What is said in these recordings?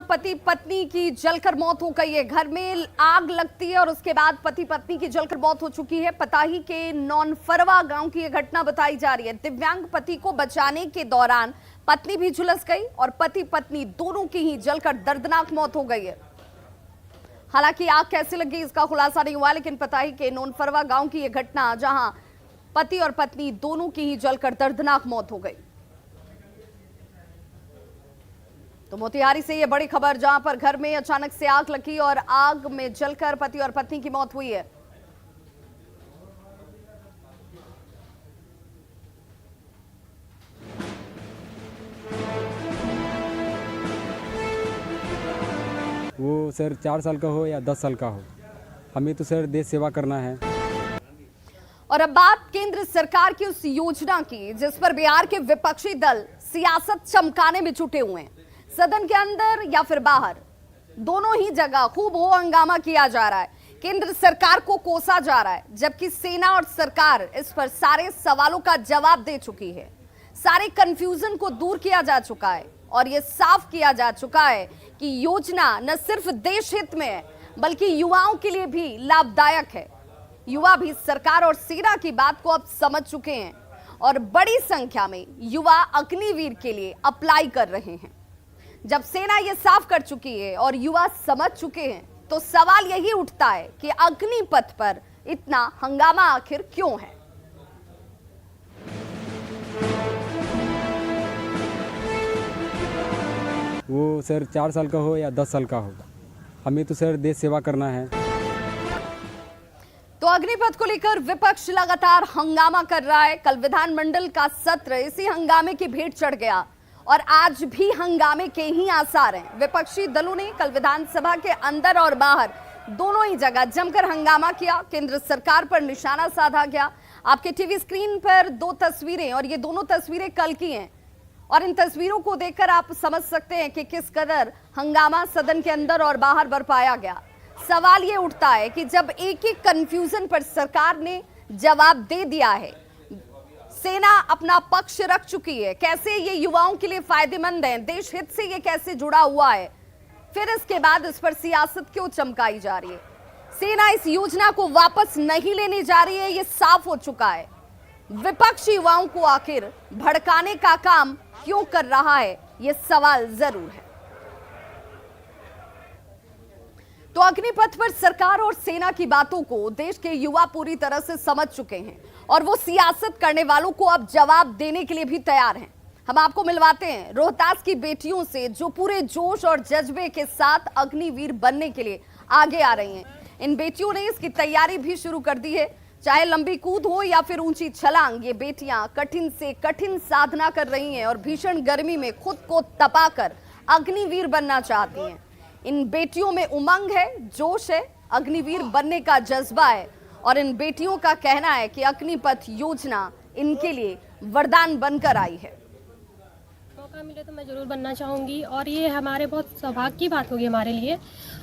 पति पत्नी की जलकर मौत हो गई है। घर में आग लगती है और उसके बाद पति पत्नी की जलकर मौत हो चुकी है। पताही के नौनफरवा गांव की यह घटना बताई जा रही है। दिव्यांग पति को बचाने के दौरान पत्नी भी झुलस गई और पति पत्नी दोनों की ही जलकर दर्दनाक मौत हो गई है। हालांकि आग कैसे लगी इसका खुलासा नहीं हुआ, लेकिन पताही के नौनफरवा गांव की यह घटना जहां पति और पत्नी दोनों की ही जलकर दर्दनाक मौत हो गई। तो मोतिहारी से ये बड़ी खबर, जहां पर घर में अचानक से आग लगी और आग में जलकर पति और पत्नी की मौत हुई है। वो सर 4 साल का हो या 10 साल का हो, हमें तो सर देश सेवा करना है। और अब बात केंद्र सरकार की उस योजना की जिस पर बिहार के विपक्षी दल सियासत चमकाने में जुटे हुए हैं। सदन के अंदर या फिर बाहर, दोनों ही जगह खूब हो हंगामा किया जा रहा है। केंद्र सरकार को कोसा जा रहा है, जबकि सेना और सरकार इस पर सारे सवालों का जवाब दे चुकी है। सारे कंफ्यूजन को दूर किया जा चुका है और यह साफ किया जा चुका है कि योजना न सिर्फ देश हित में है, बल्कि युवाओं के लिए भी लाभदायक है। युवा भी सरकार और सेना की बात को अब समझ चुके हैं और बड़ी संख्या में युवा अग्निवीर के लिए अप्लाई कर रहे हैं। जब सेना ये साफ कर चुकी है और युवा समझ चुके हैं, तो सवाल यही उठता है कि अग्निपथ पर इतना हंगामा आखिर क्यों है। वो सर 4 साल का हो या 10 साल का हो, हमें तो सर देश सेवा करना है। तो अग्निपथ को लेकर विपक्ष लगातार हंगामा कर रहा है। कल विधानमंडल का सत्र इसी हंगामे की भेंट चढ़ गया और आज भी हंगामे के ही आसार हैं। विपक्षी दलों ने कल विधानसभा के अंदर और बाहर दोनों ही जगह जमकर हंगामा किया। केंद्र सरकार पर निशाना साधा गया। आपके टीवी स्क्रीन पर 2 तस्वीरें, और ये दोनों तस्वीरें कल की हैं, और इन तस्वीरों को देखकर आप समझ सकते हैं कि किस कदर हंगामा सदन के अंदर और बाहर बरपाया गया। सवाल ये उठता है कि जब एक एक कंफ्यूजन पर सरकार ने जवाब दे दिया है, सेना अपना पक्ष रख चुकी है, कैसे ये युवाओं के लिए फायदेमंद है, देश हित से ये कैसे जुड़ा हुआ है, फिर इसके बाद इस पर सियासत क्यों चमकाई जा रही है। सेना इस योजना को वापस नहीं लेने जा रही है, ये साफ हो चुका है। विपक्ष युवाओं को आखिर भड़काने का काम क्यों कर रहा है, ये सवाल जरूर है। तो अग्निपथ पर सरकार और सेना की बातों को देश के युवा पूरी तरह से समझ चुके हैं और वो सियासत करने वालों को अब जवाब देने के लिए भी तैयार हैं। हम आपको मिलवाते हैं रोहतास की बेटियों से, जो पूरे जोश और जज्बे के साथ अग्निवीर बनने के लिए आगे आ रही हैं। इन बेटियों ने इसकी तैयारी भी शुरू कर दी है। चाहे लंबी कूद हो या फिर ऊंची छलांग, ये बेटियां कठिन से कठिन साधना कर रही हैं और भीषण गर्मी में खुद को तपाकर अग्निवीर बनना चाहती हैं। इन बेटियों में उमंग है, जोश है, अग्निवीर बनने का जज्बा है और इन बेटियों का कहना है कि अग्निपथ योजना इनके लिए वरदान बनकर आई है। मौका मिले तो मैं ज़रूर बनना चाहूँगी और ये हमारे बहुत सौभाग्य की बात होगी हमारे लिए।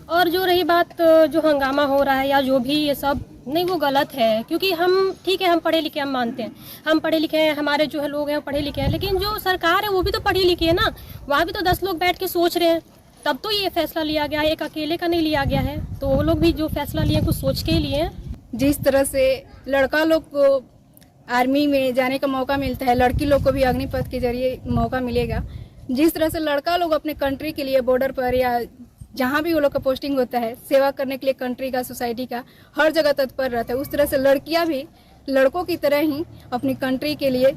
और जो रही बात जो हंगामा हो रहा है या जो भी ये सब, नहीं वो गलत है, क्योंकि हम ठीक है, हम पढ़े लिखे, हम मानते हैं हम पढ़े लिखे हैं, हमारे जो है लोग हैं वो पढ़े लिखे हैं, लेकिन जो सरकार है वो भी तो पढ़ी लिखी है ना। वहाँ भी तो 10 लोग बैठ के सोच रहे हैं, तब तो ये फैसला लिया गया है, एक अकेले का नहीं लिया गया है। तो वो लोग भी जो फैसला लिए कुछ सोच के ही लिए हैं। जिस तरह से लड़का लोग को आर्मी में जाने का मौका मिलता है, लड़की लोग को भी अग्निपथ के जरिए मौका मिलेगा। जिस तरह से लड़का लोग अपने कंट्री के लिए बॉर्डर पर या जहाँ भी वो लोग का पोस्टिंग होता है, सेवा करने के लिए कंट्री का, सोसाइटी का, हर जगह तत्पर रहता है, उस तरह से लड़कियाँ भी लड़कों की तरह ही अपनी कंट्री के लिए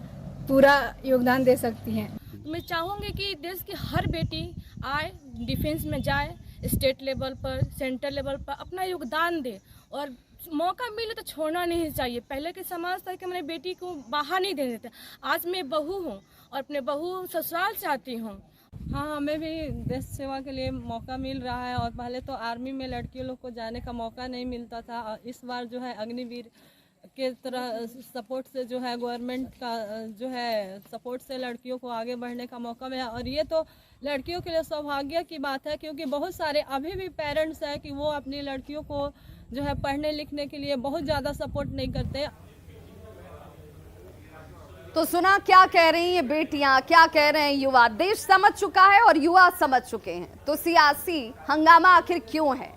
पूरा योगदान दे सकती हैं। मैं चाहूँगी कि देश की हर बेटी आए, डिफेंस में जाए, स्टेट लेवल पर, सेंट्रल लेवल पर अपना योगदान दे और मौका मिले तो छोड़ना नहीं चाहिए। पहले के समाज था कि मैंने बेटी को बाहर नहीं देने देते। आज मैं बहू हूँ और अपने बहू ससुराल से आती हूँ। हाँ, हमें भी देश सेवा के लिए मौका मिल रहा है और पहले तो आर्मी में लड़कियों लोग को जाने का मौका नहीं मिलता था और इस बार जो है अग्निवीर के तरह सपोर्ट से जो है गवर्नमेंट का जो है सपोर्ट से लड़कियों को आगे बढ़ने का मौका मिला। और ये तो लड़कियों के लिए सौभाग्य की बात है, क्योंकि बहुत सारे अभी भी पेरेंट्स हैं कि वो अपनी लड़कियों को जो है पढ़ने लिखने के लिए बहुत ज़्यादा सपोर्ट नहीं करते। तो सुना क्या कह रही हैं बेटियां, क्या कह रहे हैं युवा। देश समझ चुका है और युवा समझ चुके हैं। तो सियासी हंगामा आखिर क्यों है?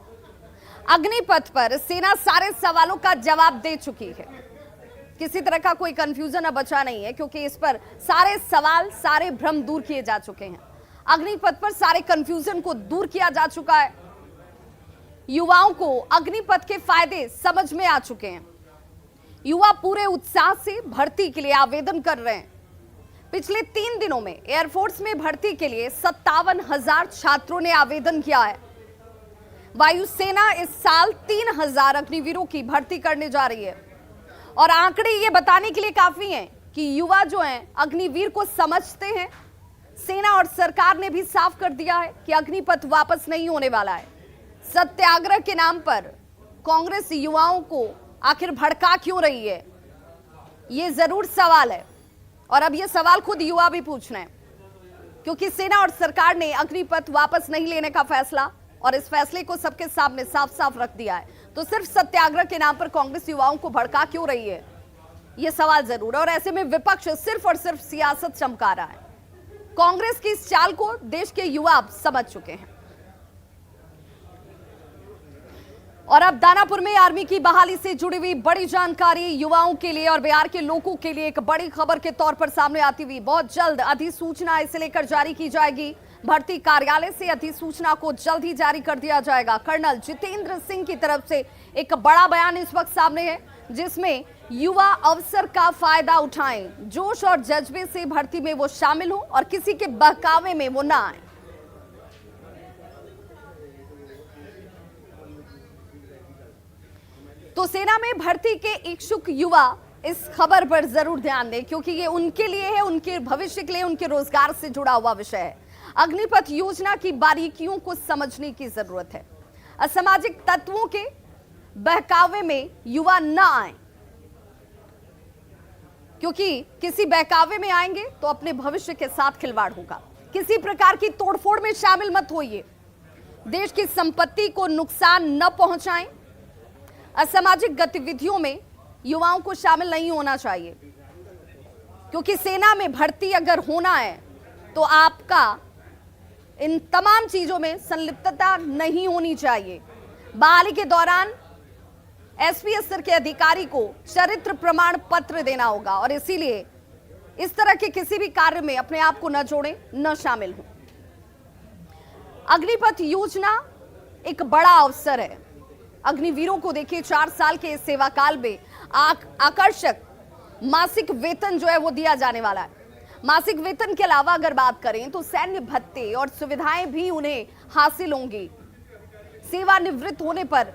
अग्निपथ पर सेना सारे सवालों का जवाब दे चुकी है। किसी तरह का कोई कंफ्यूजन अब बचा नहीं है, क्योंकि इस पर सारे सवाल, सारे भ्रम दूर किए जा चुके हैं। अग्निपथ पर सारे कंफ्यूजन को दूर किया जा चुका है। युवाओं को अग्निपथ के फायदे समझ में आ चुके हैं। युवा पूरे उत्साह से भर्ती के लिए आवेदन कर रहे हैं। पिछले 3 दिनों में एयरफोर्स में भर्ती के लिए 57,000 छात्रों ने आवेदन किया है। वायुसेना इस साल 3,000 अग्निवीरों की भर्ती करने जा रही है। और आंकड़े ये बताने के लिए काफी हैं कि युवा जो हैं अग्निवीर को समझते हैं। सेना और सरकार ने भी साफ कर दिया है कि अग्निपथ वापस नहीं होने वाला है। सत्याग्रह के नाम पर कांग्रेस युवाओं को आखिर भड़का क्यों रही है, ये जरूर सवाल है। और अब ये सवाल खुद युवा भी पूछ रहे हैं, क्योंकि सेना और सरकार ने अग्निपथ वापस नहीं लेने का फैसला और इस फैसले को सबके सामने साफ साफ रख दिया है। तो सिर्फ सत्याग्रह के नाम पर कांग्रेस युवाओं को भड़का क्यों रही है, ये सवाल जरूर है। और ऐसे में विपक्ष सिर्फ और सिर्फ सियासत चमका रहा है। कांग्रेस की इस चाल को देश के युवा अब समझ चुके हैं। और अब दानापुर में आर्मी की बहाली से जुड़ी हुई बड़ी जानकारी युवाओं के लिए और बिहार के लोगों के लिए एक बड़ी खबर के तौर पर सामने आती हुई। बहुत जल्द अधिसूचना इसे लेकर जारी की जाएगी। भर्ती कार्यालय से अधिसूचना को जल्द ही जारी कर दिया जाएगा। कर्नल जितेंद्र सिंह की तरफ से एक बड़ा बयान इस वक्त सामने है, जिसमें युवा अवसर का फायदा उठाएं, जोश और जज्बे से भर्ती में वो शामिल हो और किसी के बहकावे में वो ना आए। तो सेना में भर्ती के इच्छुक युवा इस खबर पर जरूर ध्यान दें, क्योंकि ये उनके लिए है, उनके भविष्य के लिए, उनके रोजगार से जुड़ा हुआ विषय है। अग्निपथ योजना की बारीकियों को समझने की जरूरत है। असामाजिक तत्वों के बहकावे में युवा न आए, क्योंकि किसी बहकावे में आएंगे तो अपने भविष्य के साथ खिलवाड़ होगा। किसी प्रकार की तोड़फोड़ में शामिल मत होइए। देश की संपत्ति को नुकसान न पहुंचाएं। असामाजिक गतिविधियों में युवाओं को शामिल नहीं होना चाहिए, क्योंकि सेना में भर्ती अगर होना है तो आपका इन तमाम चीजों में संलिप्तता नहीं होनी चाहिए। बहाली के दौरान एसपी स्तर के अधिकारी को चरित्र प्रमाण पत्र देना होगा और इसीलिए इस तरह के किसी भी कार्य में अपने आप को न जोड़ें, न शामिल हों। अग्निपथ योजना एक बड़ा अवसर है। अग्निवीरों को देखिए, 4 साल के सेवा काल में आकर्षक मासिक वेतन जो है वो दिया जाने वाला है। मासिक वेतन के अलावा अगर बात करें तो सैन्य भत्ते और सुविधाएं भी उन्हें हासिल होंगी। सेवानिवृत्त होने पर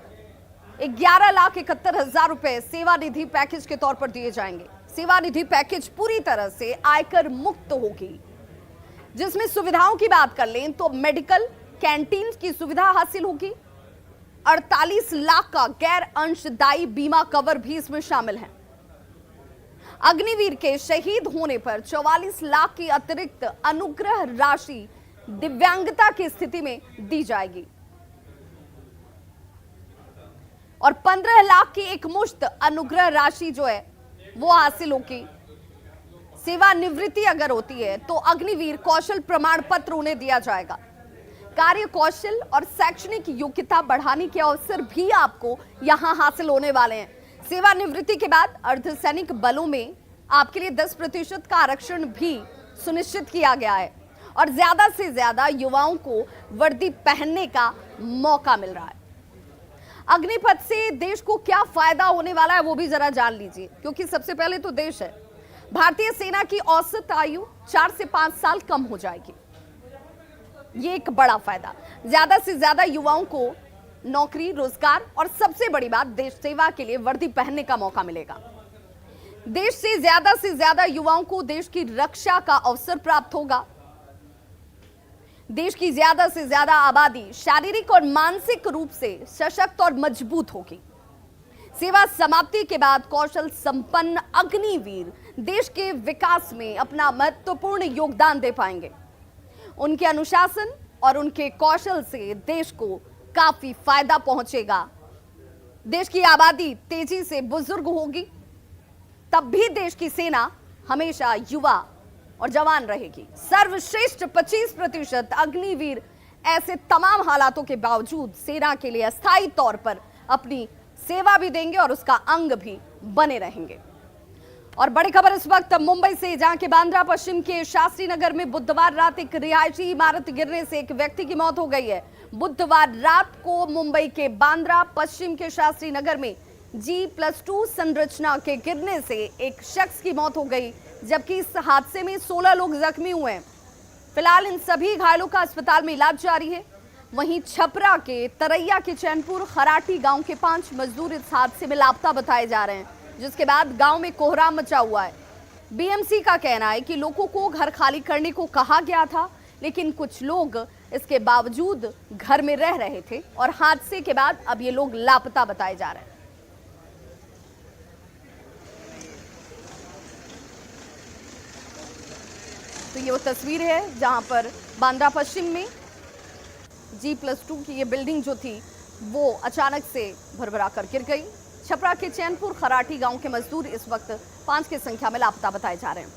11,71,000 रुपए सेवानिधि पैकेज के तौर पर दिए जाएंगे। सेवानिधि पैकेज पूरी तरह से आयकर मुक्त होगी, जिसमें सुविधाओं की बात कर लें तो मेडिकल कैंटीन की सुविधा हासिल होगी। 48 लाख का गैर अंशदायी बीमा कवर भी इसमें शामिल है। अग्निवीर के शहीद होने पर 44 लाख की अतिरिक्त अनुग्रह राशि दिव्यांगता की स्थिति में दी जाएगी और 15 लाख की एक मुश्त अनुग्रह राशि जो है वो हासिल होगी। सेवानिवृत्ति अगर होती है तो अग्निवीर कौशल प्रमाण पत्र उन्हें दिया जाएगा। कार्य कौशल और शैक्षणिक योग्यता बढ़ाने के अवसर भी आपको यहां हासिल होने वाले हैं। सेवानिवृत्ति के बाद अर्धसैनिक बलों में आपके लिए 10% का आरक्षण भी सुनिश्चित किया गया है और ज्यादा से ज्यादा युवाओं को वर्दी पहनने का मौका मिल रहा है। अग्निपथ से देश को क्या फायदा होने वाला है वो भी जरा जान लीजिए, क्योंकि सबसे पहले तो देश है। भारतीय सेना की औसत आयु 4 से 5 साल कम हो जाएगी। ये एक बड़ा फायदा। ज्यादा से ज्यादा युवाओं को नौकरी, रोजगार और सबसे बड़ी बात देश सेवा के लिए वर्दी पहनने का मौका मिलेगा। देश से ज्यादा युवाओं को देश की रक्षा का अवसर प्राप्त होगा। देश की ज्यादा से ज्यादा आबादी शारीरिक और मानसिक रूप से सशक्त और मजबूत होगी। सेवा समाप्ति के बाद कौशल संपन्न अग्निवीर देश के विकास में अपना महत्वपूर्ण योगदान दे पाएंगे। उनके अनुशासन और उनके कौशल से देश को काफी फायदा पहुंचेगा। देश की आबादी तेजी से बुजुर्ग होगी, तब भी देश की सेना हमेशा युवा और जवान रहेगी। सर्वश्रेष्ठ 25% अग्निवीर ऐसे तमाम हालातों के बावजूद सेना के लिए अस्थायी तौर पर अपनी सेवा भी देंगे और उसका अंग भी बने रहेंगे। और बड़ी खबर इस वक्त मुंबई से, जहां के बांद्रा पश्चिम के शास्त्री नगर में बुधवार रात एक रिहायशी इमारत गिरने से एक व्यक्ति की मौत हो गई है। बुधवार रात को मुंबई के बांद्रा पश्चिम के शास्त्री नगर में G+2 संरचना के गिरने से एक शख्स की मौत हो गई, जबकि इस हादसे में 16 लोग जख्मी हुए हैं। फिलहाल इन सभी घायलों का अस्पताल में इलाज जारी है। वहीं छपरा के तरैया के चैनपुर खराटी गांव के 5 मजदूर इस हादसे में लापता बताए जा रहे हैं, जिसके बाद गांव में कोहराम मचा हुआ है। बीएमसी का कहना है कि लोगों को घर खाली करने को कहा गया था, लेकिन कुछ लोग इसके बावजूद घर में रह रहे थे और हादसे के बाद अब ये लोग लापता बताए जा रहे हैं। तो ये वो तस्वीर है जहां पर बांद्रा पश्चिम में G+2 की ये बिल्डिंग जो थी वो अचानक से भरभरा कर गिर गई। छपरा के चैनपुर खराटी गांव के मजदूर इस वक्त 5 की संख्या में लापता बताए जा रहे हैं।